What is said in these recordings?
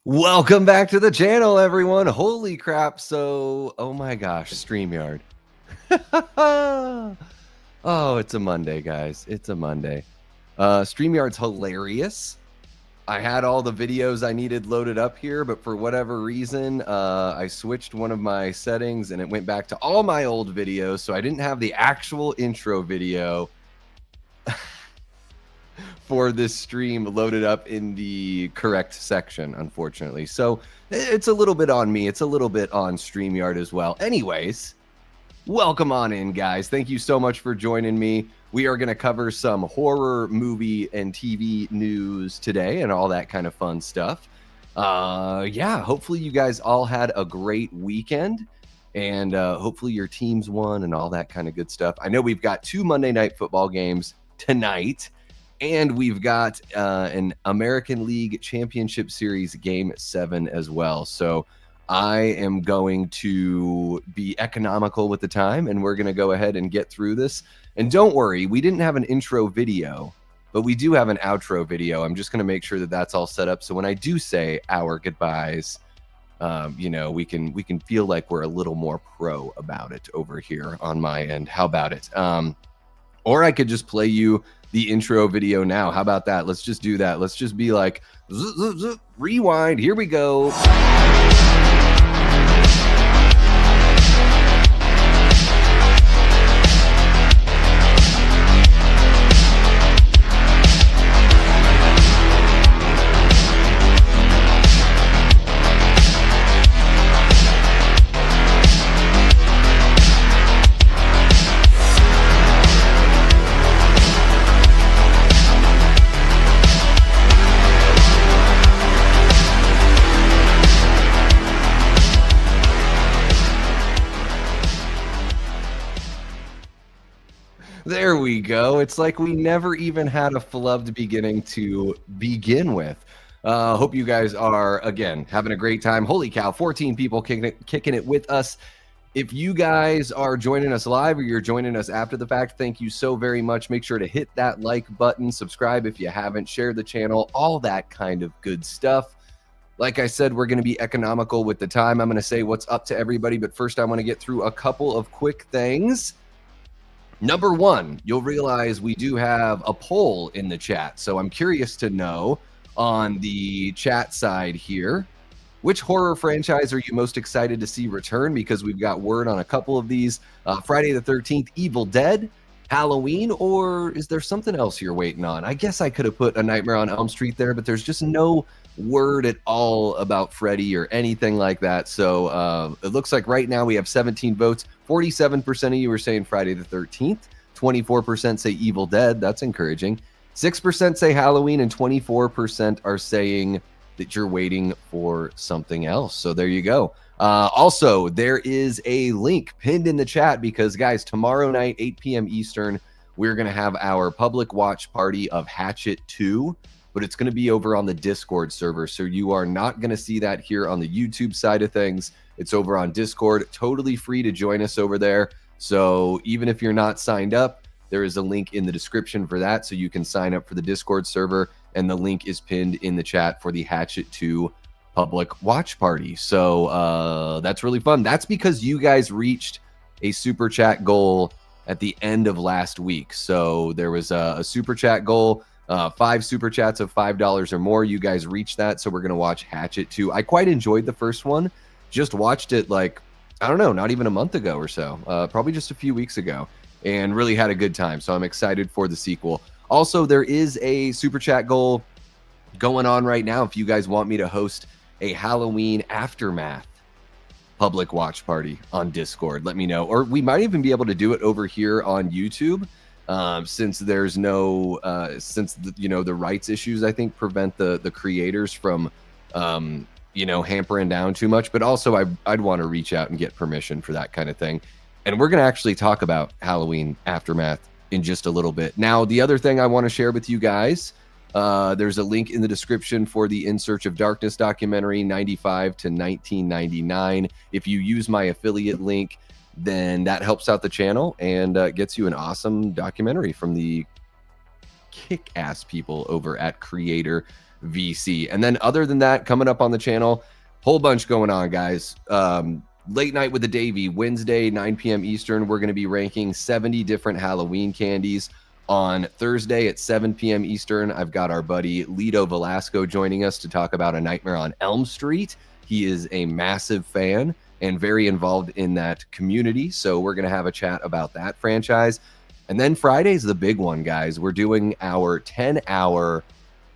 Welcome back to the channel, everyone. Holy crap. Oh my gosh, StreamYard. Oh, it's a Monday, guys. It's a Monday. StreamYard's hilarious. I had all the videos I needed loaded up here, but for whatever reason, I switched one of my settings and it went back to all my old videos, so I didn't have the actual intro video for this stream loaded up in the correct section, unfortunately. So it's a little bit on me. It's a little bit on StreamYard as well. Anyways, welcome on in, guys. Thank you so much for joining me. We are going to cover some horror movie and TV news today and all that kind of fun stuff. Yeah, hopefully you guys all had a great weekend and hopefully your teams won and all that kind of good stuff. I know we've got 2 Monday Night Football games tonight. And we've got an American League Championship Series Game 7 as well. So I am going to be economical with the time, and we're going to go ahead and get through this. And don't worry, we didn't have an intro video, but we do have an outro video. I'm just going to make sure that that's all set up. So when I do say our goodbyes, you know, we can feel like we're a little more pro about it over here on my end. How about it? Or I could just play you the intro video now. How about that? Let's just do that. Let's just be like, rewind. Here we go. There we go. It's like we never even had a flubbed beginning to begin with. Hope you guys are, again, having a great time. Holy cow, 14 people kicking it with us. If you guys are joining us live or you're joining us after the fact, thank you so very much. Make sure to hit that like button, subscribe if you haven't, share the channel, all that kind of good stuff. Like I said, we're going to be economical with the time. I'm going to say what's up to everybody, but first I want to get through a couple of quick things. Number one, you'll realize we do have a poll in the chat. So I'm curious to know on the chat side here, which horror franchise are you most excited to see return? Because we've got word on a couple of these. Friday the 13th, Evil Dead, Halloween, or is there something else you're waiting on? I guess I could have put A Nightmare on Elm Street there, but there's just no word at all about Freddy or anything like that. So it looks like right now we have 17 votes. 47% of you are saying Friday the 13th. 24% say Evil Dead. That's encouraging. 6% say Halloween, and 24% are saying that you're waiting for something else. So there you go. Also, there is a link pinned in the chat because, guys, tomorrow night, 8 p.m. Eastern, we're going to have our public watch party of Hatchet 2. But it's going to be over on the Discord server. So you are not going to see that here on the YouTube side of things. It's over on Discord. Totally free to join us over there. So even if you're not signed up, there is a link in the description for that. So you can sign up for the Discord server. And the link is pinned in the chat for the Hatchet 2 public watch party. So that's really fun. That's because you guys reached a super chat goal at the end of last week. So there was a super chat goal. 5 super chats of $5 or more. You guys reached that, so we're gonna watch Hatchet 2. I quite enjoyed the first one. Just watched it like, I don't know, not even a month ago or so. Probably just a few weeks ago, and really had a good time. So I'm excited for the sequel. Also, there is a super chat goal going on right now. If you guys want me to host a Halloween aftermath public watch party on Discord, let me know. Or we might even be able to do it over here on YouTube. Since there's no the rights issues, I think, prevent the creators from hampering down too much. But also I'd want to reach out and get permission for that kind of thing. And we're going to actually talk about Halloween Aftermath in just a little bit. Now, the other thing I want to share with you guys, there's a link in the description for the In Search of Darkness documentary, 95 to 1999. If you use my affiliate link, then that helps out the channel and gets you an awesome documentary from the kick-ass people over at Creator VC. And then other than that, coming up on the channel, whole bunch going on, guys. Late night with the Davey, Wednesday, 9 p.m. Eastern. We're going to be ranking 70 different Halloween candies. On Thursday at 7 p.m. Eastern, I've got our buddy Lido Velasco joining us to talk about A Nightmare on Elm Street. He is a massive fan and very involved in that community. So we're going to have a chat about that franchise. And then Friday's the big one, guys. We're doing our 10-hour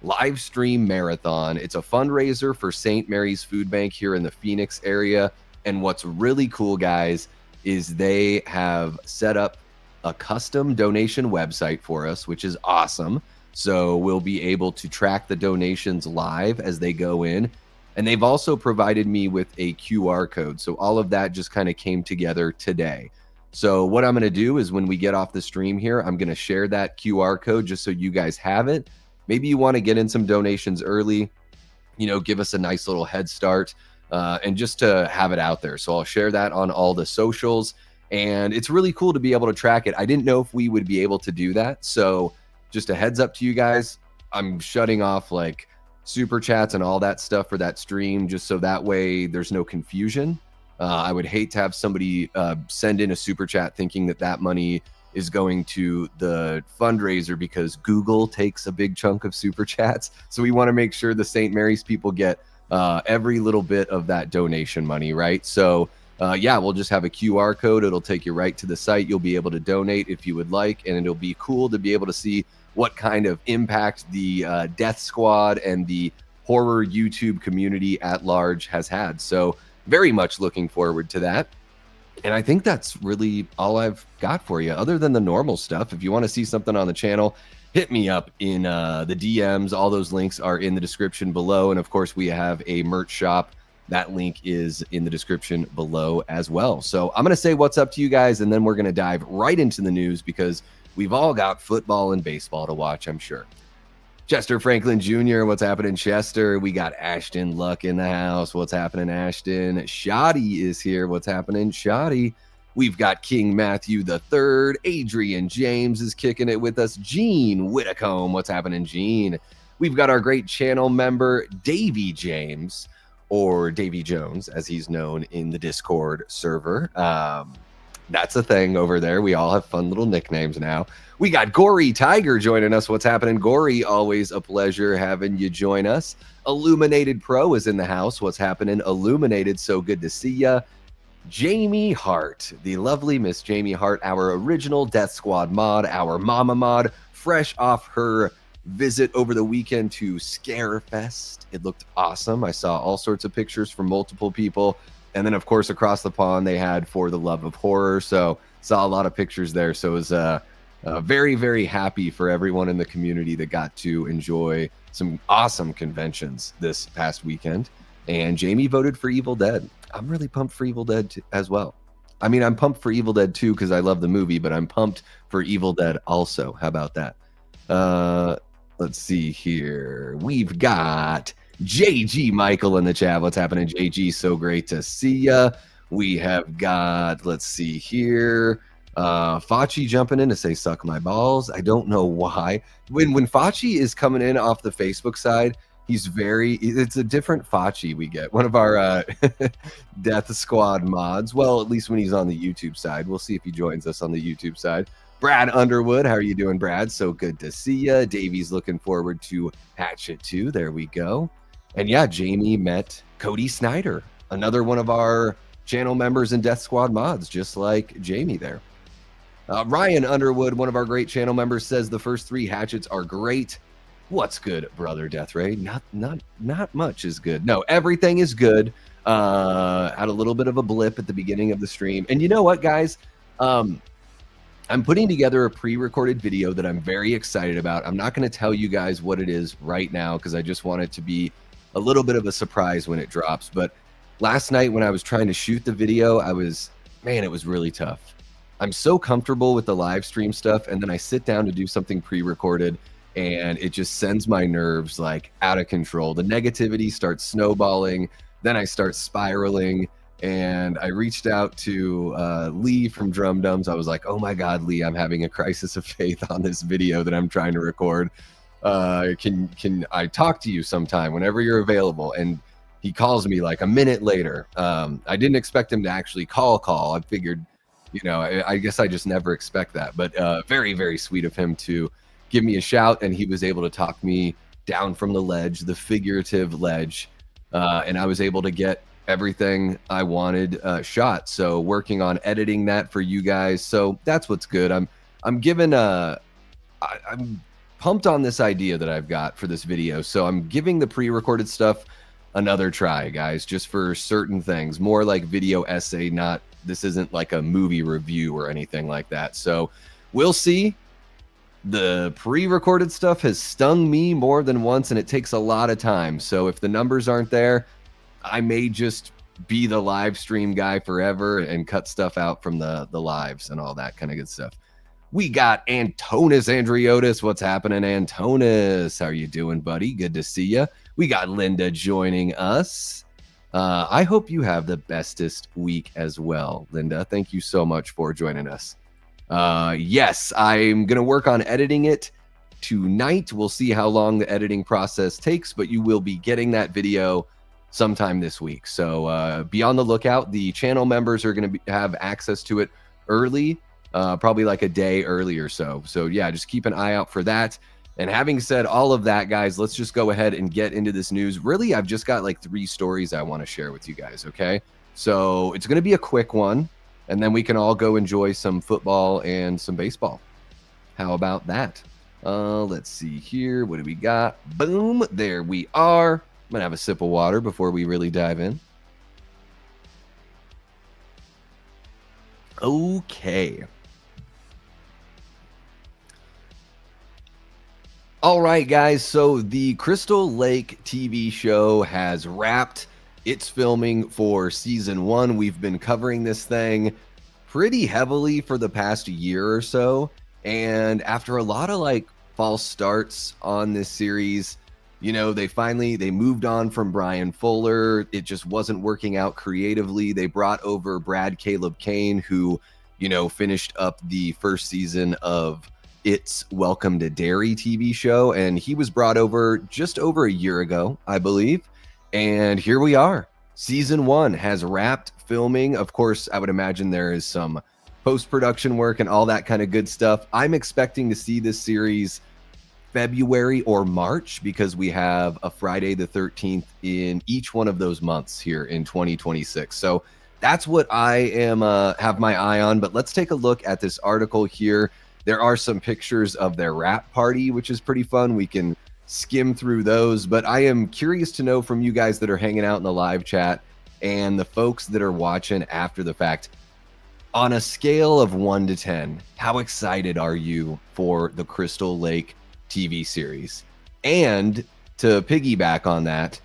live stream marathon. It's a fundraiser for St. Mary's Food Bank here in the Phoenix area. And what's really cool, guys, is they have set up a custom donation website for us, which is awesome. So we'll be able to track the donations live as they go in. And they've also provided me with a QR code. So all of that just kind of came together today. So what I'm going to do is when we get off the stream here, I'm going to share that QR code just so you guys have it. Maybe you want to get in some donations early, you know, give us a nice little head start and just to have it out there. So I'll share that on all the socials. And it's really cool to be able to track it. I didn't know if we would be able to do that. So just a heads up to you guys, I'm shutting off like super chats and all that stuff for that stream, just so that way there's no confusion. I would hate to have somebody send in a super chat thinking that that money is going to the fundraiser, because Google takes a big chunk of super chats. So we want to make sure the St. Mary's people get every little bit of that donation money, right? So yeah, we'll just have a QR code. It'll take you right to the site. You'll be able to donate if you would like, and it'll be cool to be able to see what kind of impact the Death Squad and the horror YouTube community at large has had. So very much looking forward to that. And I think that's really all I've got for you, other than the normal stuff. If you want to see something on the channel, hit me up in the DMs. All those links are in the description below. And of course, we have a merch shop. That link is in the description below as well. So I'm going to say what's up to you guys, and then we're going to dive right into the news, because we've all got football and baseball to watch, I'm sure. Chester Franklin Jr., what's happening, Chester? We got Ashton Luck in the house. What's happening, Ashton? Shoddy is here. What's happening, Shoddy? We've got King Matthew III. Adrian James is kicking it with us. Gene Whitcomb. What's happening, Gene? We've got our great channel member, Davey James, or Davey Jones, as he's known in the Discord server. That's a thing over there. We all have fun little nicknames now. We got Gory Tiger joining us. What's happening, Gory? Always a pleasure having you join us. Illuminated Pro is in the house. What's happening, Illuminated? So good to see ya. Jamie Hart, the lovely Miss Jamie Hart, our original Death Squad mod, our mama mod, fresh off her visit over the weekend to Scarefest. It looked awesome. I saw all sorts of pictures from multiple people. And then, of course, across the pond, they had For the Love of Horror. So saw a lot of pictures there. So it was very, very happy for everyone in the community that got to enjoy some awesome conventions this past weekend. And Jamie voted for Evil Dead. I'm really pumped for Evil Dead as well. I mean, I'm pumped for Evil Dead 2 because I love the movie, but I'm pumped for Evil Dead also. How about that? Let's see here. We've got JG Michael in the chat. What's happening, JG? So great to see ya. We have got, let's see here, Fachi jumping in to say suck my balls. I don't know why. When Fachi is coming in off the Facebook side, it's a different Fachi we get. One of our Death Squad mods. Well, at least when he's on the YouTube side. We'll see if he joins us on the YouTube side. Brad Underwood, how are you doing, Brad? So good to see ya. Davey's looking forward to Hatchet 2. There we go. And yeah, Jamie met Cody Snyder, another one of our channel members and Death Squad mods, just like Jamie there. Ryan Underwood, one of our great channel members, says the first 3 hatchets are great. What's good, brother Deathray? Not much is good. No, everything is good. Had a little bit of a blip at the beginning of the stream. And you know what, guys? I'm putting together a pre-recorded video that I'm very excited about. I'm not going to tell you guys what it is right now because I just want it to be a little bit of a surprise when it drops. But last night when I was trying to shoot the video, it was really tough. I'm so comfortable with the live stream stuff, and then I sit down to do something pre-recorded, and it just sends my nerves like out of control. The negativity starts snowballing, then I start spiraling. And I reached out to Lee from Drum Dums. I was like, oh my God, Lee, I'm having a crisis of faith on this video that I'm trying to record. Can I talk to you sometime whenever you're available? And he calls me like a minute later. I didn't expect him to actually call. I figured, I guess I just never expect that. But very, very sweet of him to give me a shout, and he was able to talk me down from the ledge, the figurative ledge, and I was able to get everything I wanted shot. So working on editing that for you guys. So that's what's good. I'm given I'm pumped on this idea that I've got for this video. So I'm giving the pre-recorded stuff another try, guys, just for certain things, more like video essay, this isn't like a movie review or anything like that. So we'll see. The pre-recorded stuff has stung me more than once, and it takes a lot of time. So if the numbers aren't there, I may just be the live stream guy forever and cut stuff out from the lives and all that kind of good stuff. We got Antonis Andriotis. What's happening, Antonis? How are you doing, buddy? Good to see you. We got Linda joining us. I hope you have the bestest week as well, Linda. Thank you so much for joining us. Yes, I'm going to work on editing it tonight. We'll see how long the editing process takes, but you will be getting that video sometime this week. So be on the lookout. The channel members are going to have access to it early, probably like a day early or so. So yeah, just keep an eye out for that. And having said all of that, guys, let's just go ahead and get into this news. Really, I've just got like 3 stories I want to share with you guys, okay? So it's going to be a quick one, and then we can all go enjoy some football and some baseball. How about that? Let's see here. What do we got? Boom. There we are. I'm going to have a sip of water before we really dive in. Okay. All right, guys. So the Crystal Lake TV show has wrapped its filming for season 1. We've been covering this thing pretty heavily for the past year or so. And after a lot of like false starts on this series, they moved on from Brian Fuller. It just wasn't working out creatively. They brought over Brad Caleb Kane, who, finished up the first season of It's Welcome to Derry TV show. And he was brought over just over a year ago, I believe. And here we are. Season 1 has wrapped filming. Of course, I would imagine there is some post-production work and all that kind of good stuff. I'm expecting to see this series February or March, because we have a Friday the 13th in each one of those months here in 2026. So that's what I am have my eye on. But let's take a look at this article here. There are some pictures of their wrap party, which is pretty fun. We can skim through those, but I am curious to know from you guys that are hanging out in the live chat and the folks that are watching after the fact, on a scale of 1 to 10, how excited are you for the Crystal Lake TV series? And to piggyback on that,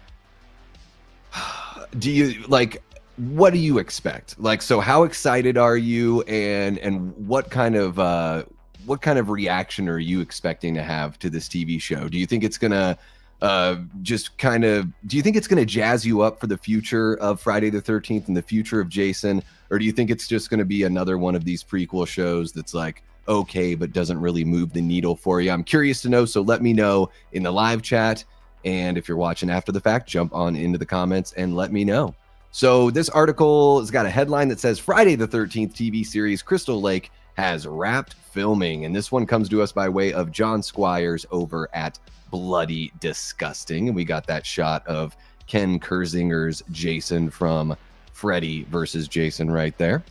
what do you expect? So how excited are you, and what kind of reaction are you expecting to have to this TV show? Do you think it's gonna do you think it's gonna jazz you up for the future of Friday the 13th and the future of Jason, or do you think it's just gonna be another one of these prequel shows that's like okay but doesn't really move the needle for you? I'm curious to know, so let me know in the live chat, and if you're watching after the fact, jump on into the comments and let me know. So this article has got a headline that says Friday the 13th TV series Crystal Lake has wrapped filming, and this one comes to us by way of John Squires over at Bloody Disgusting. And we got that shot of Ken Kersinger's Jason from Freddy versus Jason right there.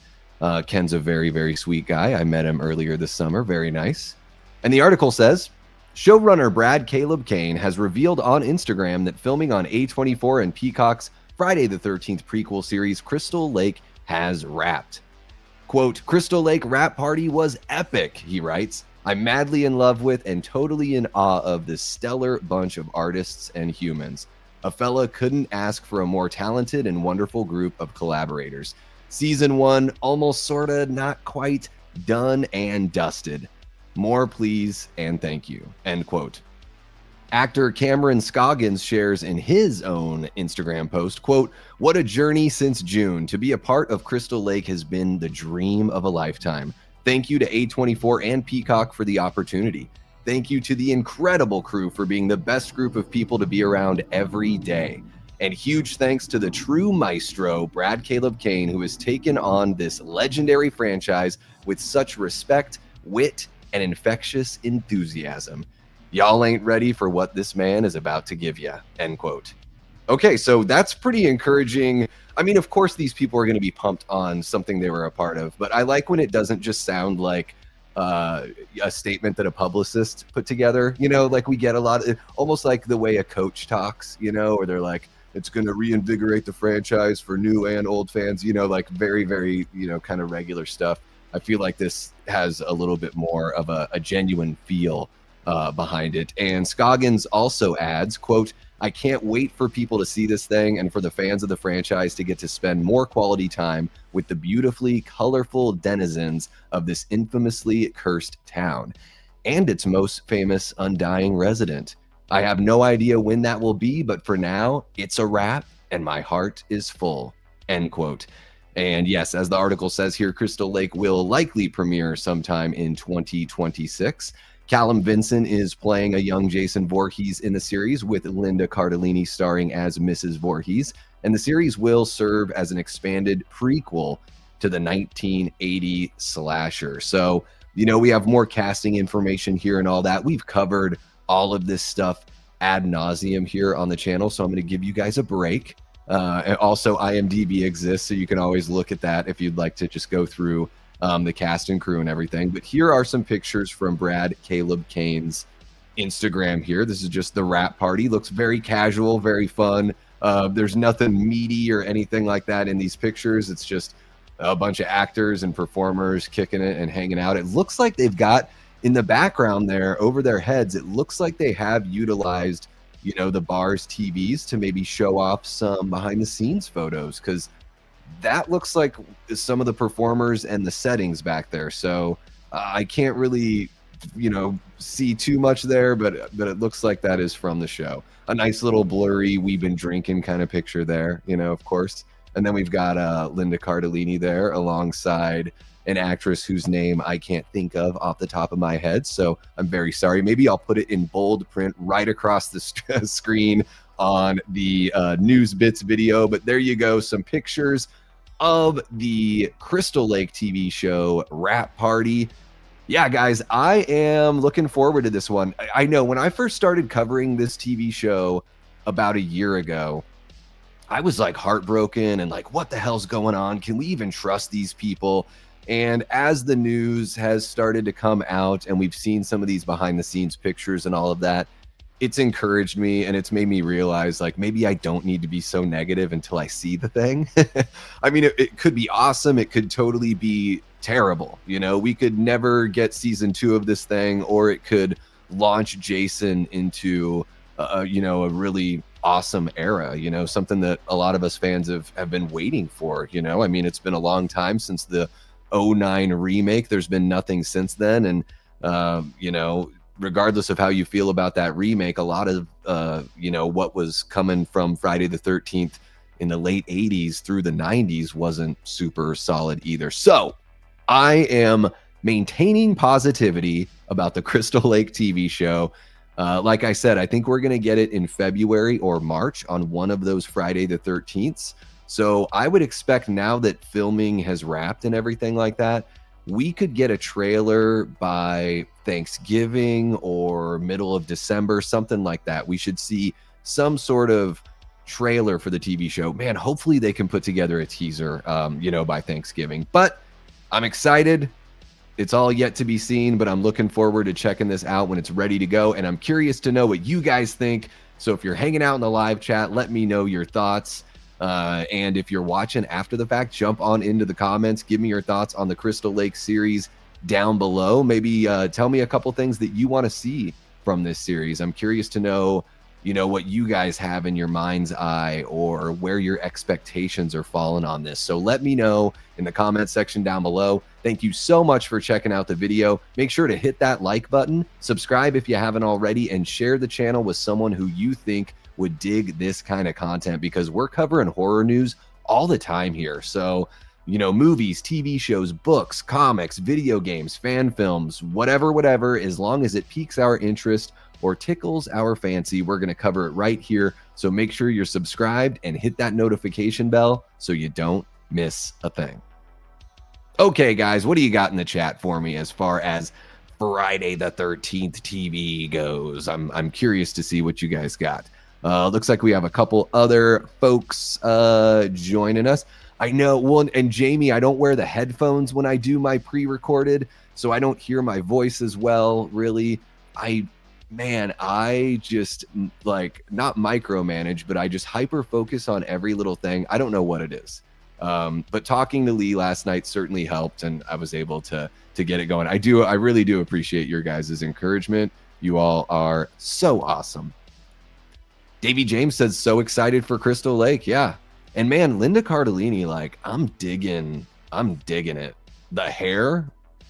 Ken's a very, very sweet guy. I met him earlier this summer. Very nice. And the article says, showrunner Brad Caleb Kane has revealed on Instagram that filming on A24 and Peacock's Friday the 13th prequel series Crystal Lake has wrapped. Quote, Crystal Lake wrap party was epic, he writes. I'm madly in love with and totally in awe of this stellar bunch of artists and humans. A fella couldn't ask for a more talented and wonderful group of collaborators. Season 1, almost sorta, not quite, done and dusted. More please and thank you, end quote. Actor Cameron Scoggins shares in his own Instagram post, quote, what a journey since June. To be a part of Crystal Lake has been the dream of a lifetime. Thank you to A24 and Peacock for the opportunity. Thank you to the incredible crew for being the best group of people to be around every day. And huge thanks to the true maestro, Brad Caleb Kane, who has taken on this legendary franchise with such respect, wit, and infectious enthusiasm. Y'all ain't ready for what this man is about to give you, end quote. Okay, so that's pretty encouraging. I mean, of course, these people are going to be pumped on something they were a part of, but I like when it doesn't just sound like a statement that a publicist put together. You know, like we get a lot of, almost like the way a coach talks, you know, where they're like, it's going to reinvigorate the franchise for new and old fans, you know, like very, very, you know, kind of regular stuff. I feel like this has a little bit more of a genuine feel behind it. And Scoggins also adds, quote, I can't wait for people to see this thing and for the fans of the franchise to get to spend more quality time with the beautifully colorful denizens of this infamously cursed town and its most famous undying resident. I have no idea when that will be, but for now, it's a wrap and my heart is full, end quote. And yes, as the article says here, Crystal Lake will likely premiere sometime in 2026. Callum Vinson is playing a young Jason Voorhees in the series, with Linda Cardellini starring as Mrs. Voorhees. And the series will serve as an expanded prequel to the 1980 slasher. So, you know, we have more casting information here and all that. We've covered all of this stuff ad nauseum here on the channel, so I'm going to give you guys a break. And also, IMDb exists, so you can always look at that if you'd like to just go through the cast and crew and everything. But here are some pictures from Brad Caleb Kane's Instagram here. This is just the wrap party. Looks very casual, very fun. There's nothing meaty or anything like that in these pictures. It's just a bunch of actors and performers kicking it and hanging out. It looks like they've got in the background there over their heads, it looks like they have utilized, you know, the bar's TVs to maybe show off some behind the scenes photos, because that looks like some of the performers and the settings back there. So I can't really, you know, see too much there, but it looks like that is from the show. A nice little blurry "we've been drinking" kind of picture there, you know, of course. And then we've got Linda Cardellini there alongside an actress whose name I can't think of off the top of my head, so I'm very sorry. Maybe I'll put it in bold print right across the screen on the News Bits video. But there you go, some pictures of the Crystal Lake TV show wrap party. Yeah, guys, I am looking forward to this one. I know when I first started covering this TV show about a year ago, I was like heartbroken and like, what the hell's going on? Can we even trust these people? And as the news has started to come out and we've seen some of these behind the scenes pictures and all of that, it's encouraged me and it's made me realize like maybe I don't need to be so negative until I see the thing. I mean, it could be awesome. It could totally be terrible. You know, we could never get season 2 of this thing, or it could launch Jason into, you know, a really awesome era, you know, something that a lot of us fans have been waiting for. You know, I mean, it's been a long time since the 2009 remake. There's been nothing since then. And, you know, regardless of how you feel about that remake, a lot of, you know, what was coming from Friday the 13th in the late 80s through the 90s wasn't super solid either. So I am maintaining positivity about the Crystal Lake TV show. Like I said, I think we're going to get it in February or March on one of those Friday the 13th. So I would expect, now that filming has wrapped and everything like that, we could get a trailer by Thanksgiving or middle of December, something like that. We should see some sort of trailer for the TV show. Man, hopefully they can put together a teaser, you know, by Thanksgiving. But I'm excited. It's all yet to be seen, but I'm looking forward to checking this out when it's ready to go. And I'm curious to know what you guys think. So if you're hanging out in the live chat, let me know your thoughts. And if you're watching after the fact, jump on into the comments. Give me your thoughts on the Crystal Lake series down below. Maybe tell me a couple things that you want to see from this series. I'm curious to know, you know, what you guys have in your mind's eye or where your expectations are falling on this. So let me know in the comment section down below. Thank you so much for checking out the video. Make sure to hit that like button, subscribe if you haven't already, and share the channel with someone who you think would dig this kind of content, because we're covering horror news all the time here. So you know, movies, TV shows, books, comics, video games, fan films, whatever, as long as it piques our interest or tickles our fancy, we're going to cover it right here. So make sure you're subscribed and hit that notification bell so you don't miss a thing. Okay, guys, what do you got in the chat for me as far as Friday the 13th TV goes? I'm curious to see what you guys got. Looks like we have a couple other folks joining us. I know, well, and Jamie, I don't wear the headphones when I do my pre-recorded, so I don't hear my voice as well, really. I just, like, not micromanage, but I just hyper-focus on every little thing. I don't know what it is. But talking to Lee last night certainly helped, and I was able to get it going. I really do appreciate your guys' encouragement. You all are so awesome. Davey James says, so excited for Crystal Lake. Yeah. And man, Linda Cardellini, like, I'm digging it. The hair,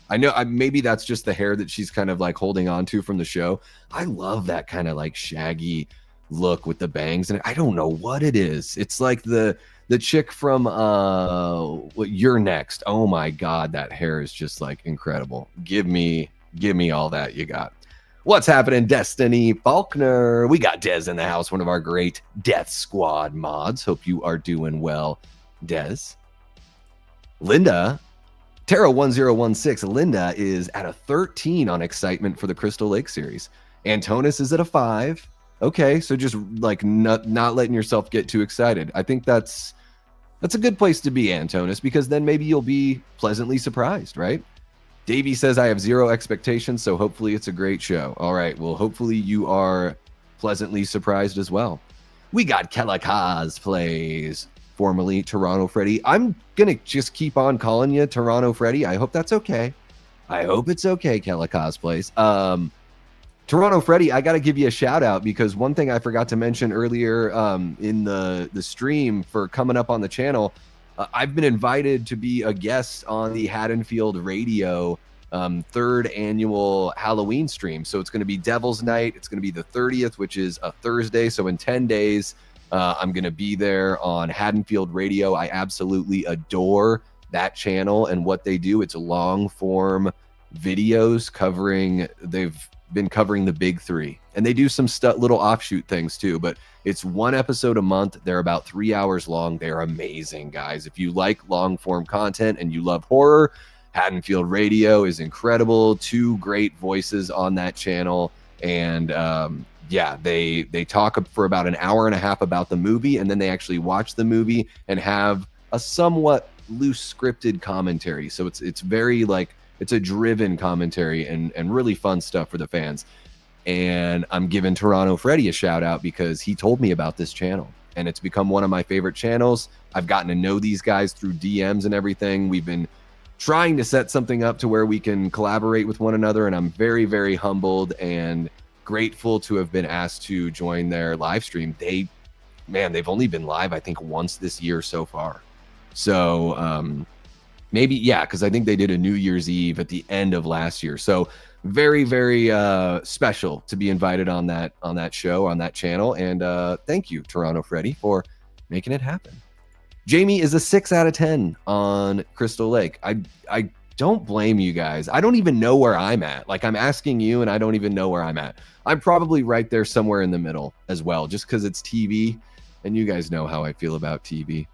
I know maybe that's just the hair that she's kind of like holding on to from the show. I love that kind of like shaggy look with the bangs, and I don't know what it is. It's like the chick from You're Next. Oh my God, that hair is just like incredible. Give me all that you got. What's happening, Destiny Faulkner? We got Dez in the house, one of our great Death Squad mods. Hope you are doing well, Dez. Linda, Terra1016. Linda is at a 13 on excitement for the Crystal Lake series. Antonis is at a 5. Okay, so just like not letting yourself get too excited. I think that's a good place to be, Antonis, because then maybe you'll be pleasantly surprised, right? Davey says, I have 0 expectations, so hopefully it's a great show. All right, well, hopefully you are pleasantly surprised as well. We got Kella Cosplays, formerly Toronto Freddy. I'm going to just keep on calling you Toronto Freddy. I hope that's okay. I hope it's okay, Kella Cosplays. Toronto Freddy, I got to give you a shout out because one thing I forgot to mention earlier in the stream for coming up on the channel, I've been invited to be a guest on the Haddonfield Radio 3rd annual Halloween stream. So it's going to be Devil's Night. It's going to be the 30th, which is a Thursday. So in 10 days, I'm going to be there on Haddonfield Radio. I absolutely adore that channel and what they do. It's long form videos they've been covering the big 3, and they do some little offshoot things too, but it's 1 episode a month. They're about 3 hours long. They're amazing, guys. If you like long form content and you love horror, Haddonfield Radio is incredible. 2 great voices on that channel, and yeah, they talk for about an hour and a half about the movie, and then they actually watch the movie and have a somewhat loose scripted commentary. So it's very like, it's a driven commentary and really fun stuff for the fans. And I'm giving Toronto Freddy a shout out because he told me about this channel and it's become one of my favorite channels. I've gotten to know these guys through DMs and everything. We've been trying to set something up to where we can collaborate with one another, and I'm very, very humbled and grateful to have been asked to join their live stream. They've only been live, I think, once this year so far. So maybe, yeah, because I think they did a New Year's Eve at the end of last year. So very, very special to be invited on that show, on that channel. And thank you, Toronto Freddy, for making it happen. Jamie is a 6 out of 10 on Crystal Lake. I don't blame you guys. I don't even know where I'm at. Like, I'm asking you and I don't even know where I'm at. I'm probably right there somewhere in the middle as well, just because it's TV. And you guys know how I feel about TV.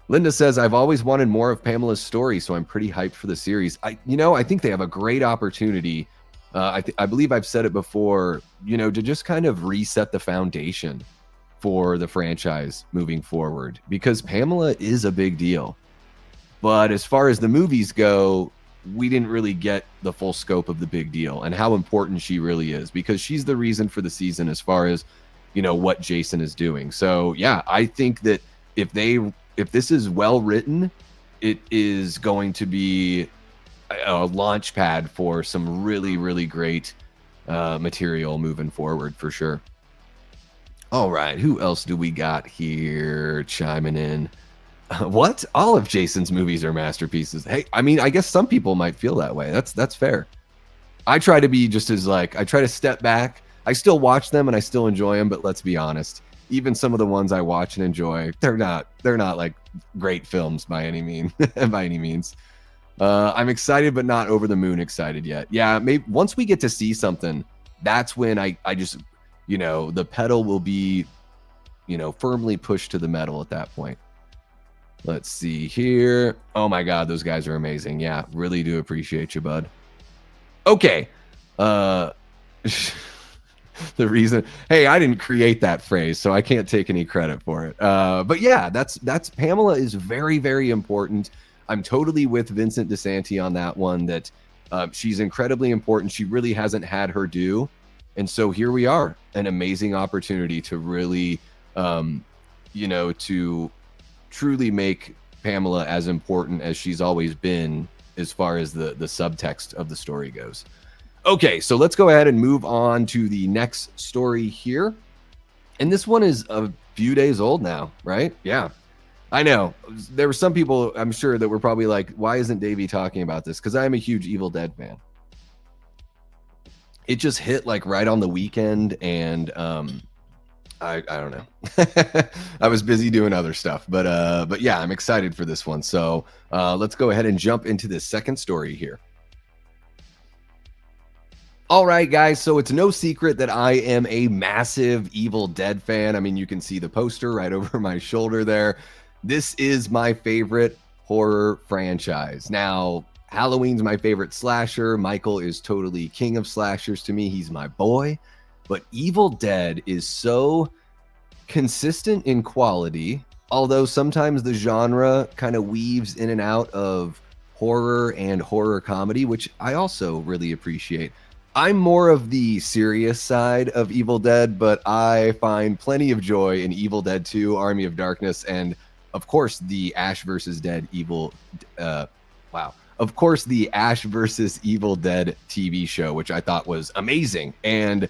Linda says, I've always wanted more of Pamela's story, so I'm pretty hyped for the series. I think they have a great opportunity. I believe I've said it before, to just kind of reset the foundation for the franchise moving forward, because Pamela is a big deal. But as far as the movies go, we didn't really get the full scope of the big deal and how important she really is, because she's the reason for the season as far as, what Jason is doing. So yeah, I think that if this is well written, it is going to be a launch pad for some really, really great material moving forward for sure. All right, who else do we got here chiming in? What? All of Jason's movies are masterpieces. Hey, I mean, I guess some people might feel that way. That's fair. I try to be just as I try to step back. I still watch them and I still enjoy them, but let's be honest. even some of the ones I watch and enjoy, they're not like great films by any means. I'm excited, but not over the moon excited yet. Yeah, maybe once we get to see something, that's when I just, the pedal will be, firmly pushed to the metal at that point. Let's see here. Oh my God, those guys are amazing. Yeah, really do appreciate you, bud. Okay. The reason, hey, I didn't create that phrase, so I can't take any credit for it. But yeah, that's Pamela is very, very important. I'm totally with Vincent DeSanti on that one, that she's incredibly important. She really hasn't had her due. And so here we are, an amazing opportunity to really, to truly make Pamela as important as she's always been as far as the subtext of the story goes. Okay, so let's go ahead and move on to the next story here. And this one is a few days old now, right? Yeah, I know. There were some people, I'm sure, that were probably like, why isn't Davey talking about this? Because I'm a huge Evil Dead fan. It just hit like right on the weekend, and I don't know. I was busy doing other stuff, but yeah, I'm excited for this one. So let's go ahead and jump into this second story here. All right, guys, so it's no secret that I am a massive Evil Dead fan. I mean, you can see the poster right over my shoulder there. This is my favorite horror franchise. Now, Halloween's my favorite slasher. Michael is totally king of slashers to me. He's my boy. But Evil Dead is so consistent in quality, although sometimes the genre kind of weaves in and out of horror and horror comedy, which I also really appreciate. I'm more of the serious side of Evil Dead, but I find plenty of joy in Evil Dead 2, Army of Darkness, and of course the Ash vs. Dead Of course, the Ash vs. Evil Dead TV show, which I thought was amazing. And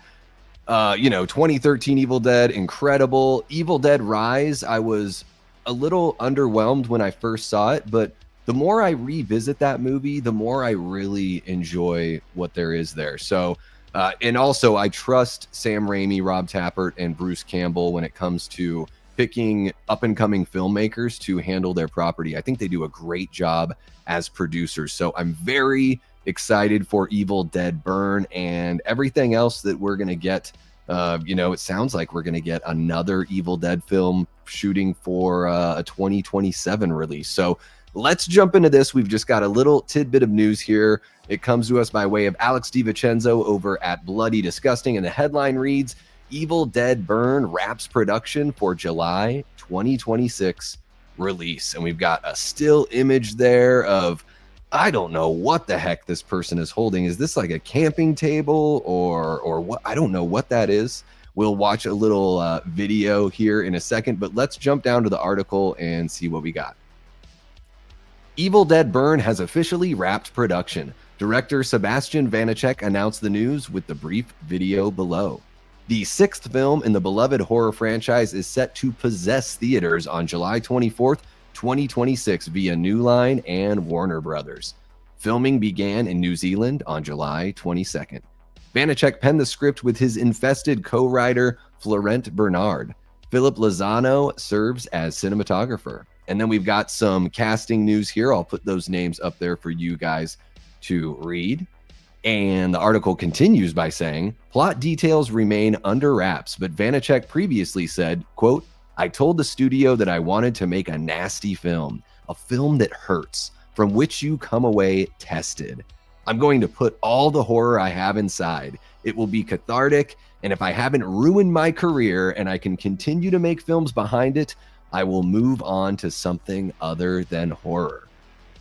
2013 Evil Dead, incredible. Evil Dead Rise, I was a little underwhelmed when I first saw it, but the more I revisit that movie, the more I really enjoy what there is there. So, and also I trust Sam Raimi, Rob Tappert, and Bruce Campbell when it comes to picking up-and-coming filmmakers to handle their property. I think they do a great job as producers. So I'm very excited for Evil Dead Burn and everything else that we're going to get. It sounds like we're going to get another Evil Dead film shooting for a 2027 release. So let's jump into this. We've just got a little tidbit of news here. It comes to us by way of Alex DiVincenzo over at Bloody Disgusting, and the headline reads, Evil Dead Burn wraps production for July 2026 release. And we've got a still image there of, I don't know what the heck this person is holding. Is this like a camping table or what? I don't know what that is. We'll watch a little video here in a second, but let's jump down to the article and see what we got. Evil Dead Burn has officially wrapped production. Director Sebastian Vanacek announced the news with the brief video below. The sixth film in the beloved horror franchise is set to possess theaters on July 24th, 2026 via New Line and Warner Brothers. Filming began in New Zealand on July 22nd. Vanacek penned the script with his infested co-writer Florent Bernard. Philip Lozano serves as cinematographer. And then we've got some casting news here. I'll put those names up there for you guys to read. And the article continues by saying, plot details remain under wraps, but Vanacek previously said, quote, I told the studio that I wanted to make a nasty film, a film that hurts, from which you come away tested. I'm going to put all the horror I have inside. It will be cathartic, and if I haven't ruined my career and I can continue to make films behind it, I will move on to something other than horror.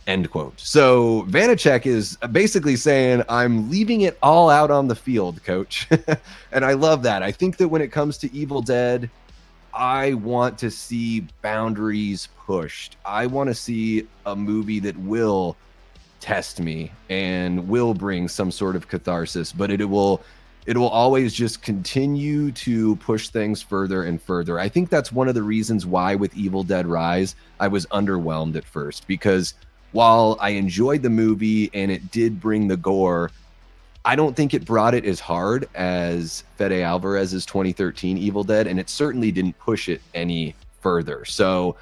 End quote. So Vanacek is basically saying, I'm leaving it all out on the field, coach. And I love that. I think that when it comes to Evil Dead, I want to see boundaries pushed. I want to see a movie that will test me and will bring some sort of catharsis, but it will always just continue to push things further and further. I think that's one of the reasons why with Evil Dead Rise, I was underwhelmed at first, because while I enjoyed the movie and it did bring the gore, I don't think it brought it as hard as Fede Alvarez's 2013 Evil Dead, and it certainly didn't push it any further. So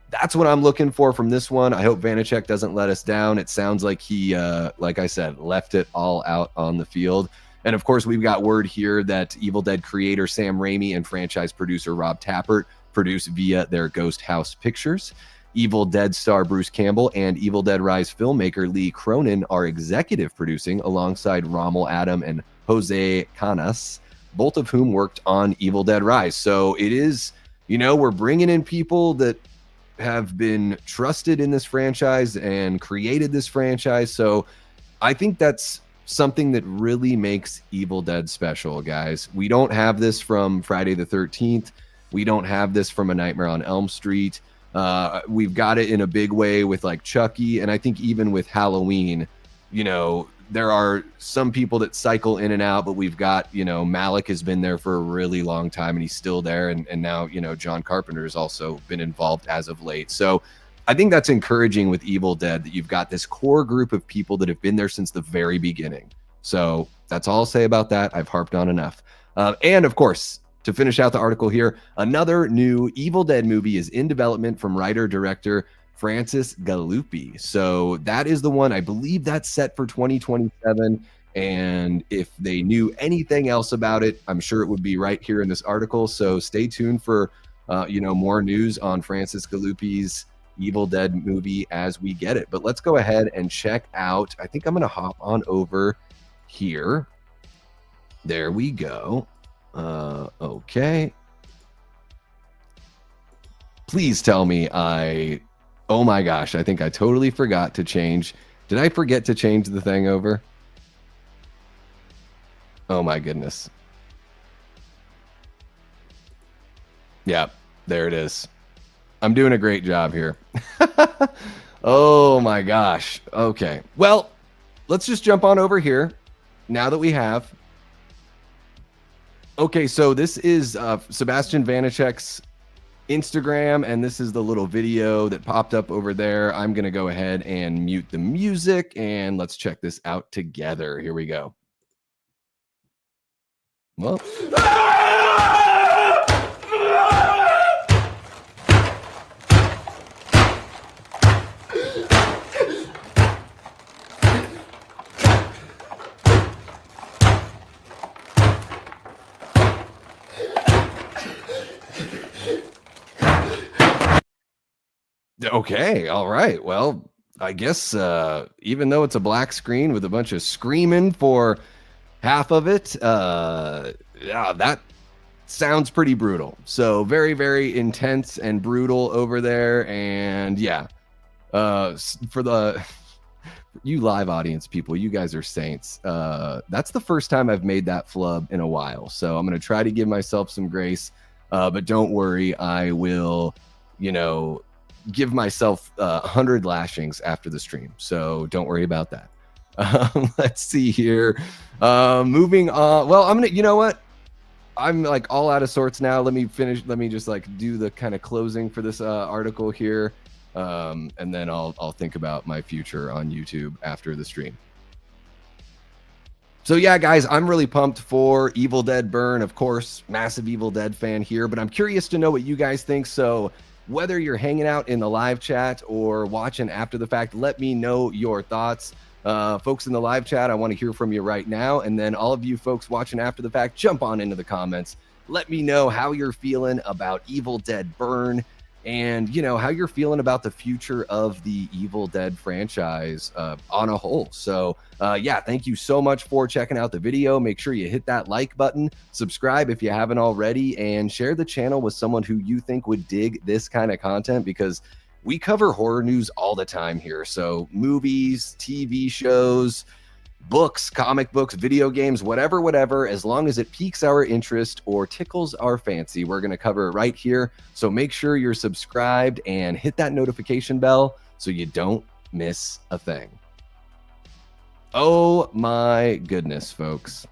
that's what I'm looking for from this one. I hope Vanacek doesn't let us down. It sounds like he, like I said, left it all out on the field. And of course, we've got word here that Evil Dead creator Sam Raimi and franchise producer Rob Tappert produce via their Ghost House Pictures. Evil Dead star Bruce Campbell and Evil Dead Rise filmmaker Lee Cronin are executive producing alongside Rommel Adam and Jose Canas, both of whom worked on Evil Dead Rise. So it is, you know, we're bringing in people that have been trusted in this franchise and created this franchise. So I think that's something that really makes Evil Dead special, guys. We don't have this from Friday the 13th. We don't have this from A Nightmare on Elm Street. We've got it in a big way with like Chucky, and I think even with Halloween, you know, there are some people that cycle in and out, but we've got, you know, Malik has been there for a really long time and he's still there, and now, you know, John Carpenter has also been involved as of late. So I think that's encouraging with Evil Dead, that you've got this core group of people that have been there since the very beginning. So that's all I'll say about that. I've harped on enough. And of course, to finish out the article here, another new Evil Dead movie is in development from writer-director Francis Galuppi. So that is the one. I believe that's set for 2027. And if they knew anything else about it, I'm sure it would be right here in this article. So stay tuned for you know, more news on Francis Galuppi's Evil Dead movie as we get it. But let's go ahead and check out. I think I'm going to hop on over here. There we go. Okay. Please tell me oh my gosh, I think I totally forgot to change. Did I forget to change the thing over? Oh my goodness. Yeah, there it is. I'm doing a great job here. Oh my gosh. Okay. Well, let's just jump on over here now that we have. Okay, so this is Sebastian Vanacek's Instagram, and this is the little video that popped up over there. I'm going to go ahead and mute the music, and let's check this out together. Here we go. Well. Okay, all right. Well, I guess even though it's a black screen with a bunch of screaming for half of it, yeah, that sounds pretty brutal. So very, very intense and brutal over there. And yeah, for the you live audience people, you guys are saints. That's the first time I've made that flub in a while. So I'm going to try to give myself some grace, but don't worry, I will, you know, give myself 100 lashings after the stream, so don't worry about that. Let's see here. Moving on. Well, I'm gonna, you know what, I'm like all out of sorts now. Let me finish. Let me just like do the kind of closing for this article here, and then I'll think about my future on YouTube after the stream. So yeah, guys, I'm really pumped for Evil Dead Burn. Of course, massive Evil Dead fan here, but I'm curious to know what you guys think. So whether you're hanging out in the live chat or watching after the fact, let me know your thoughts. Folks in the live chat, I want to hear from you right now. And then all of you folks watching after the fact, jump on into the comments. Let me know how you're feeling about Evil Dead Burn, and, you know, how you're feeling about the future of the Evil Dead franchise on a whole. So, yeah, thank you so much for checking out the video. Make sure you hit that like button, subscribe if you haven't already, and share the channel with someone who you think would dig this kind of content, because we cover horror news all the time here. So movies, TV shows, books, comic books, video games, whatever, as long as it piques our interest or tickles our fancy, we're going to cover it right here. So make sure you're subscribed and hit that notification bell so you don't miss a thing. Oh my goodness, folks.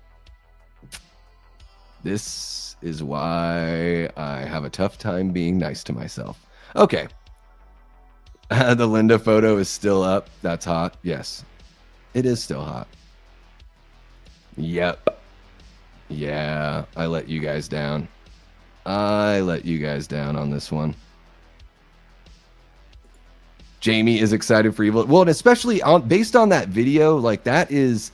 This is why I have a tough time being nice to myself. Okay. The Linda photo is still up. That's hot. Yes, it is still hot. Yep. Yeah, I let you guys down. I let you guys down on this one. Jamie is excited for Evil. Well, and especially based on that video, like that is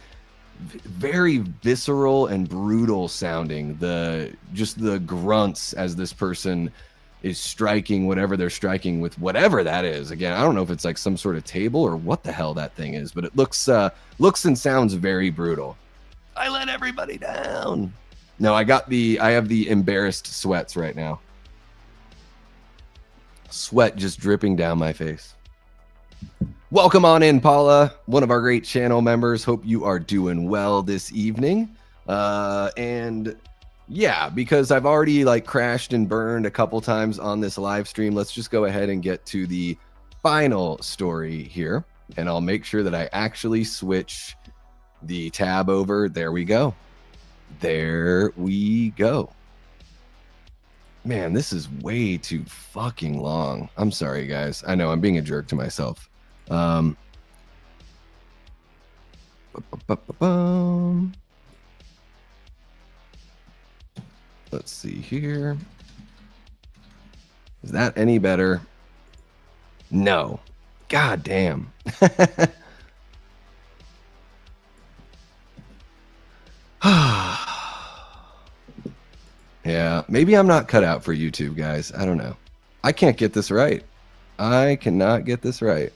very visceral and brutal sounding. Just the grunts as this person is striking whatever they're striking with, whatever that is. Again, I don't know if it's like some sort of table or what the hell that thing is, but it looks and sounds very brutal. I let everybody down. No, I have the embarrassed sweats right now. Sweat just dripping down my face. Welcome on in, Paula, one of our great channel members. Hope you are doing well this evening. And yeah, because I've already like crashed and burned a couple times on this live stream, let's just go ahead and get to the final story here. And I'll make sure that I actually switch the tab over. There we go. There we go. Man, this is way too fucking long. I'm sorry, guys. I know I'm being a jerk to myself. Let's see here. Is that any better? No. God damn. Yeah, maybe I'm not cut out for YouTube, guys. I don't know. I can't get this right. I cannot get this right.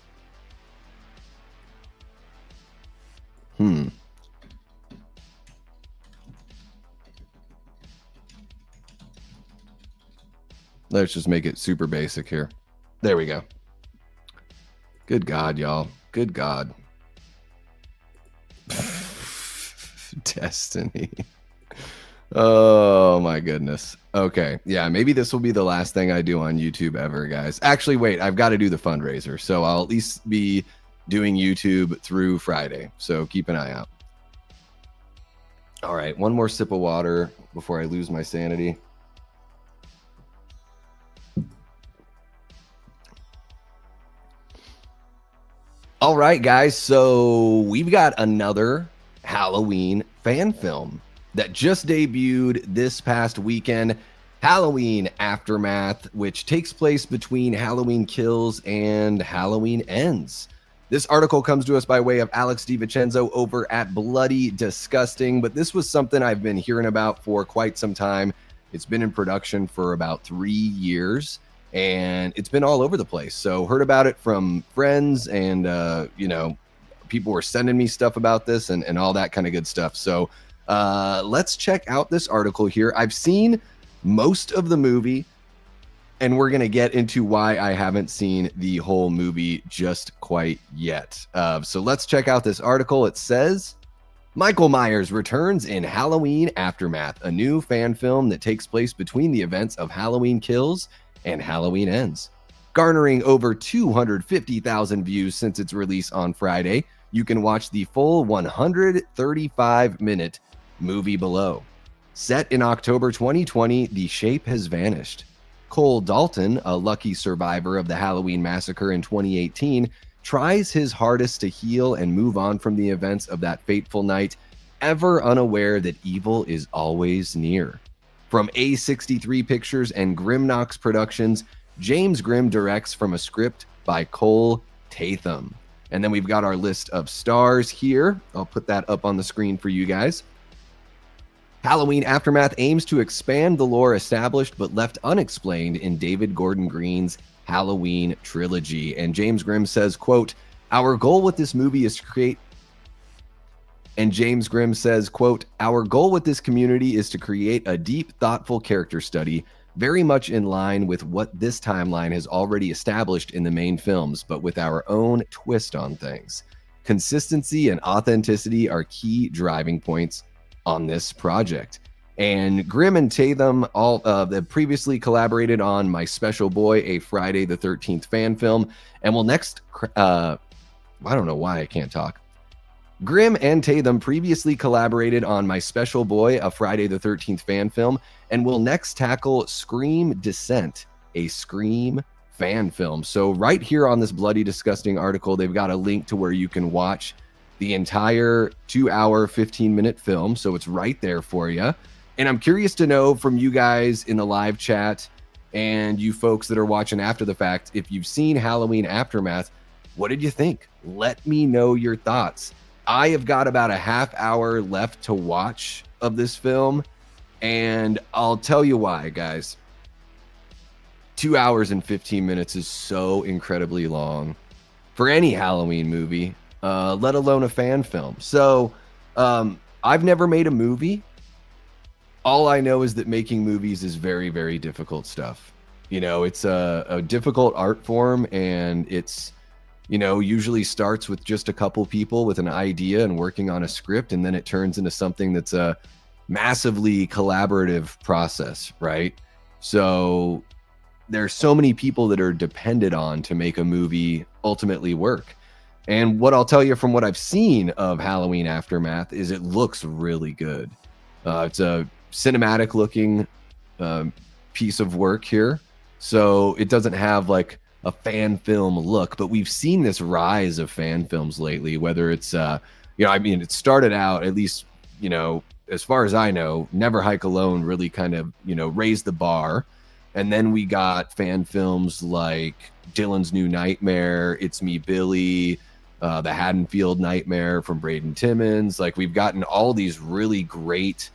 Let's just make it super basic here. There we go. Good God, y'all. Good God. Destiny. Oh my goodness. Okay. Yeah, maybe this will be the last thing I do on YouTube ever, guys. Actually, wait, I've got to do the fundraiser. So I'll at least be doing YouTube through Friday. So keep an eye out. All right. One more sip of water before I lose my sanity. All right, guys. So we've got another Halloween fan film that just debuted this past weekend, Halloween Aftermath, which takes place between Halloween Kills and Halloween Ends. This article comes to us by way of Alex DiVincenzo over at Bloody Disgusting, but this was something I've been hearing about for quite some time. It's been in production for about 3 years, and it's been all over the place. So heard about it from friends, and people were sending me stuff about this and all that kind of good stuff. So let's check out this article here. I've seen most of the movie, and we're going to get into why I haven't seen the whole movie just quite yet. So let's check out this article. It says, Michael Myers returns in Halloween Aftermath, a new fan film that takes place between the events of Halloween Kills and Halloween Ends. Garnering over 250,000 views since its release on Friday, you can watch the full 135-minute movie below. Set in October 2020, The Shape has vanished. Cole Dalton, a lucky survivor of the Halloween massacre in 2018, tries his hardest to heal and move on from the events of that fateful night, ever unaware that evil is always near. From A63 Pictures and Grimnox Productions, James Grimm directs from a script by Cole Tatham. And then we've got our list of stars here. I'll put that up on the screen for you guys. Halloween Aftermath aims to expand the lore established but left unexplained in David Gordon Green's Halloween trilogy. And James Grimm says, quote, our goal with this movie is to create... And James Grimm says, quote, our goal with this community is to create a deep, thoughtful character study, very much in line with what this timeline has already established in the main films, but with our own twist on things. Consistency and authenticity are key driving points on this project. And Grimm and Tatham all previously collaborated on My Special Boy, a Friday the 13th fan film, and will next I don't know why I can't talk. Grimm and Tatham previously collaborated on My Special Boy, a Friday the 13th fan film, and will next tackle Scream Descent, a Scream fan film. So right here on this Bloody Disgusting article, they've got a link to where you can watch the entire 2-hour, 15-minute film. So it's right there for you. And I'm curious to know from you guys in the live chat and you folks that are watching after the fact, if you've seen Halloween Aftermath, what did you think? Let me know your thoughts. I have got about a half hour left to watch of this film, and I'll tell you why, guys. 2 hours and 15 minutes is so incredibly long for any Halloween movie, let alone a fan film. So I've never made a movie. All I know is that making movies is very, very difficult stuff. You know, it's a difficult art form, and it's, you know, usually starts with just a couple people with an idea and working on a script, and then it turns into something that's a massively collaborative process, right? So there's so many people that are depended on to make a movie ultimately work. And what I'll tell you from what I've seen of Halloween Aftermath is it looks really good. It's a cinematic looking piece of work here. So it doesn't have like a fan film look, but we've seen this rise of fan films lately, whether it's, you know, I mean, it started out, at least, you know, as far as I know, Never Hike Alone really kind of, you know, raised the bar. And then we got fan films like Dylan's New Nightmare, It's Me, Billy, the Haddonfield Nightmare from Braden Timmons. Like, we've gotten all these really great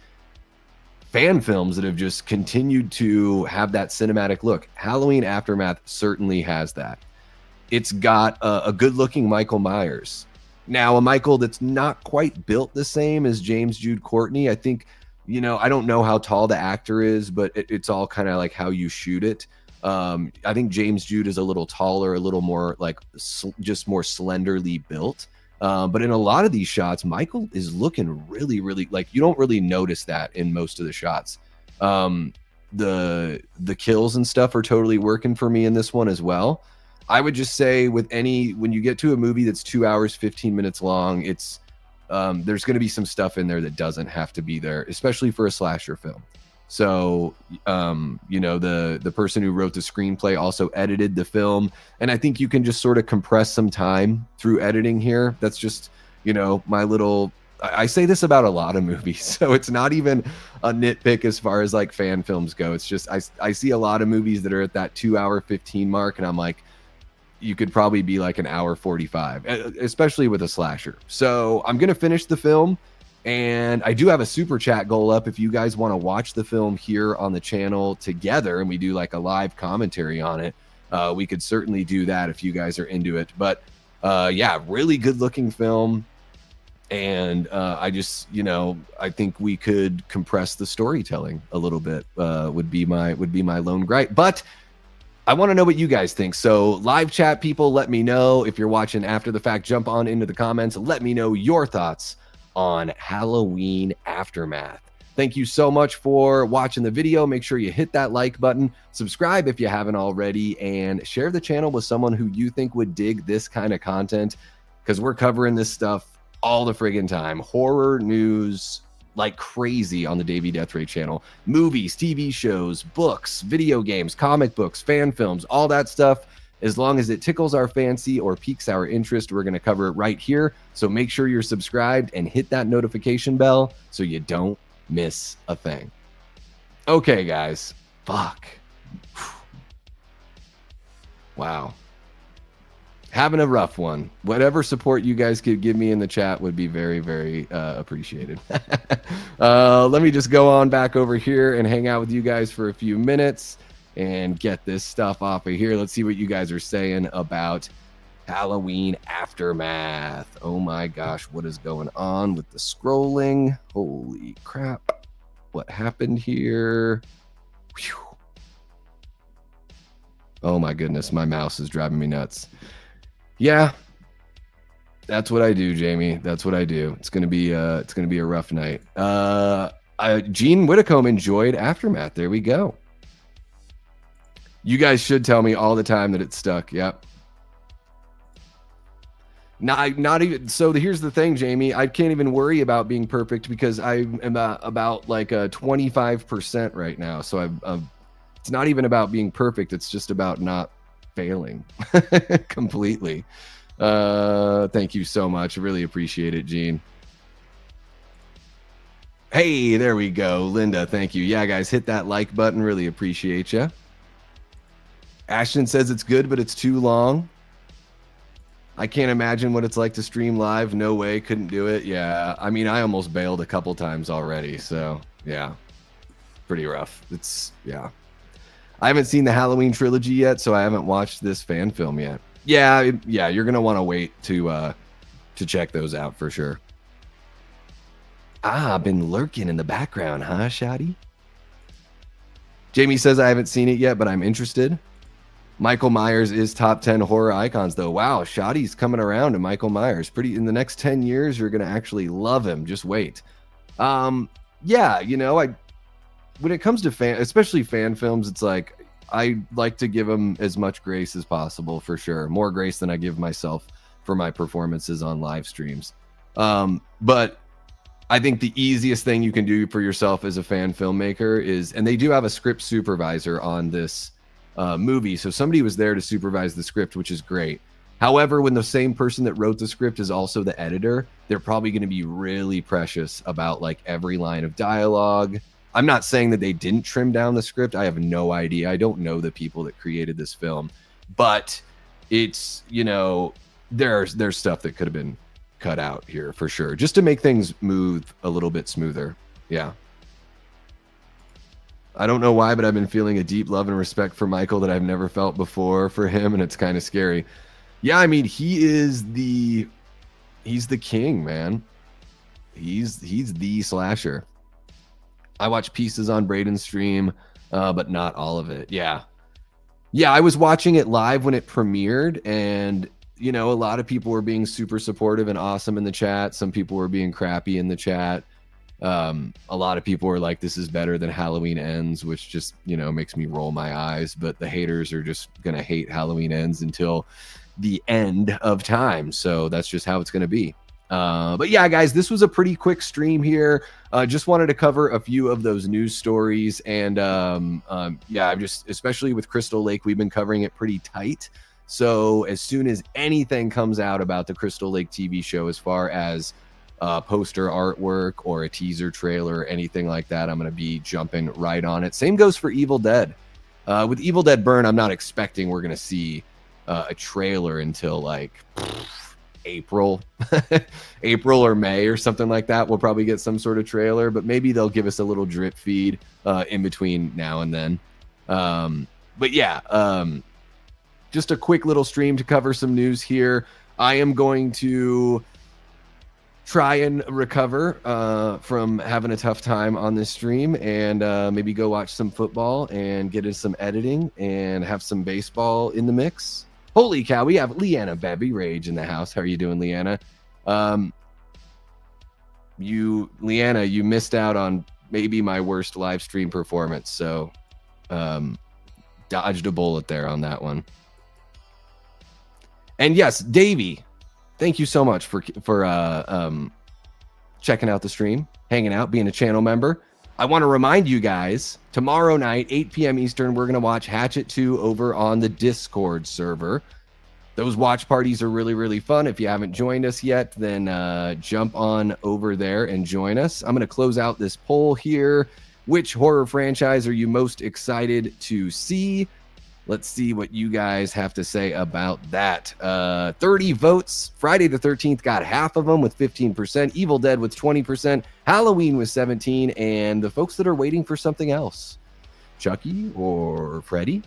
fan films that have just continued to have that cinematic look. Halloween Aftermath certainly has that. It's got a good-looking Michael Myers. Now, a Michael that's not quite built the same as James Jude Courtney. I think, you know, I don't know how tall the actor is, but it's all kind of like how you shoot it. I think James Jude is a little taller, a little more like just more slenderly built. But in a lot of these shots, Michael is looking really, really, like, you don't really notice that in most of the shots. The kills and stuff are totally working for me in this one as well. I would just say when you get to a movie that's 2 hours, 15 minutes long, it's there's going to be some stuff in there that doesn't have to be there, especially for a slasher film. So, you know, the person who wrote the screenplay also edited the film, and I think you can just sort of compress some time through editing here. That's just, you know, my little, I say this about a lot of movies, so it's not even a nitpick as far as like fan films go. It's just, I see a lot of movies that are at that 2 hour 15 mark, and I'm like, you could probably be like an hour 45, especially with a slasher. So I'm going to finish the film. And I do have a super chat goal up. If you guys want to watch the film here on the channel together and we do like a live commentary on it, we could certainly do that if you guys are into it. But yeah, really good looking film. And I just, you know, I think we could compress the storytelling a little bit, would be my lone gripe. But I want to know what you guys think. So live chat people, let me know. If you're watching after the fact, jump on into the comments. Let me know your thoughts on Halloween Aftermath. Thank you so much for watching the video. Make sure you hit that like button, subscribe if you haven't already, and share the channel with someone who you think would dig this kind of content, because we're covering this stuff all the friggin' time. Horror news like crazy on the Davey Deathray channel. Movies, TV shows, books, video games, comic books, fan films, all that stuff. As long as it tickles our fancy or piques our interest, we're going to cover it right here. So make sure you're subscribed and hit that notification bell so you don't miss a thing. Okay, guys. Fuck. Wow. Having a rough one. Whatever support you guys could give me in the chat would be very, very appreciated. Let me just go on back over here and hang out with you guys for a few minutes and get this stuff off of here. Let's see what you guys are saying about Halloween Aftermath. Oh my gosh, what is going on with the scrolling? Holy crap. What happened here? Whew. Oh my goodness, my mouse is driving me nuts. Yeah, that's what I do, Jamie. That's what I do. It's gonna be a rough night. Gene Whitcomb enjoyed Aftermath. There we go. You guys should tell me all the time that it's stuck. Yep. Not even. So here's the thing, Jamie. I can't even worry about being perfect because I'm about like a 25% right now. So it's not even about being perfect. It's just about not failing completely. Thank you so much. I really appreciate it, Gene. Hey, there we go. Linda, thank you. Yeah, guys, hit that like button. Really appreciate you. Ashton says it's good, but it's too long. I can't imagine what it's like to stream live. No way, couldn't do it. Yeah, I mean, I almost bailed a couple times already. So, yeah, pretty rough. Yeah. I haven't seen the Halloween trilogy yet, so I haven't watched this fan film yet. Yeah, you're going to want to wait to check those out for sure. I've been lurking in the background, huh, Shotty? Jamie says I haven't seen it yet, but I'm interested. Michael Myers is top 10 horror icons, though. Wow, Shotty's coming around to Michael Myers. In the next 10 years, you're going to actually love him. Just wait. Yeah, when it comes to especially fan films, it's like I like to give them as much grace as possible, for sure. More grace than I give myself for my performances on live streams. But I think the easiest thing you can do for yourself as a fan filmmaker is, and they do have a script supervisor on this movie, so somebody was there to supervise the script, which is great. However, when the same person that wrote the script is also the editor, they're probably going to be really precious about like every line of dialogue. I'm not saying that they didn't trim down the script. I have no idea. I don't know the people that created this film, but it's, there's stuff that could have been cut out here for sure, just to make things move a little bit smoother. Yeah. I don't know why, but I've been feeling a deep love and respect for Michael that I've never felt before for him, and it's kind of scary. Yeah, I mean, he's the king, man. He's the slasher. I watch pieces on Braden's stream, but not all of it. Yeah, I was watching it live when it premiered, and a lot of people were being super supportive and awesome in the chat. Some people were being crappy in the chat. A lot of people were like, this is better than Halloween Ends, which just, makes me roll my eyes. But the haters are just going to hate Halloween Ends until the end of time. So that's just how it's going to be. But yeah, guys, this was a pretty quick stream here. Just wanted to cover a few of those news stories. And yeah, I'm just, especially with Crystal Lake, we've been covering it pretty tight. So as soon as anything comes out about the Crystal Lake TV show, as far as poster artwork or a teaser trailer or anything like that, I'm going to be jumping right on it. Same goes for Evil Dead. With Evil Dead Burn, I'm not expecting we're going to see a trailer until like April or May or something like that. We'll probably get some sort of trailer, but maybe they'll give us a little drip feed in between now and then. But yeah, just a quick little stream to cover some news here. I am going to try and recover from having a tough time on this stream, and maybe go watch some football and get in some editing and have some baseball in the mix. Holy cow, we have Leanna Bebby Rage in the house. How are you doing, Leanna? Leanna, you missed out on maybe my worst live stream performance, so dodged a bullet there on that one. And yes, Davey, thank you so much for checking out the stream, hanging out, being a channel member. I want to remind you guys, tomorrow night, 8 p.m. Eastern, we're going to watch Hatchet 2 over on the Discord server. Those watch parties are really, really fun. If you haven't joined us yet, then jump on over there and join us. I'm going to close out this poll here. Which horror franchise are you most excited to see? Let's see what you guys have to say about that. 30 votes. Friday the 13th got half of them with 15%. Evil Dead with 20%. Halloween with 17%. And the folks that are waiting for something else, Chucky or Freddy,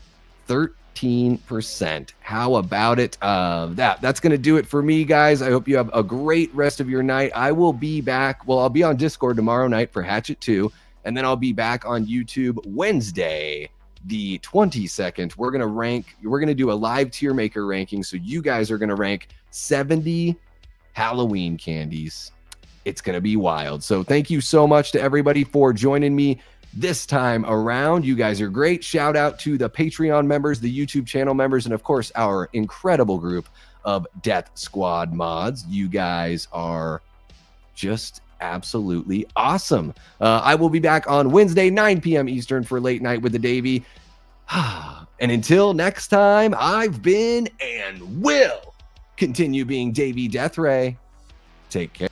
13%. How about it? That's going to do it for me, guys. I hope you have a great rest of your night. I will be back. Well, I'll be on Discord tomorrow night for Hatchet 2. And then I'll be back on YouTube Wednesday, the 22nd. We're going to do a live tier maker ranking. So you guys are going to rank 70 Halloween candies. It's going to be wild. So thank you so much to everybody for joining me this time around. You guys are great. Shout out to the Patreon members, the YouTube channel members, and of course, our incredible group of Death Squad mods. You guys are just absolutely awesome. I will be back on Wednesday, 9 p.m. Eastern for Late Night with the Davey. And until next time, I've been and will continue being Davey Deathray. Take care.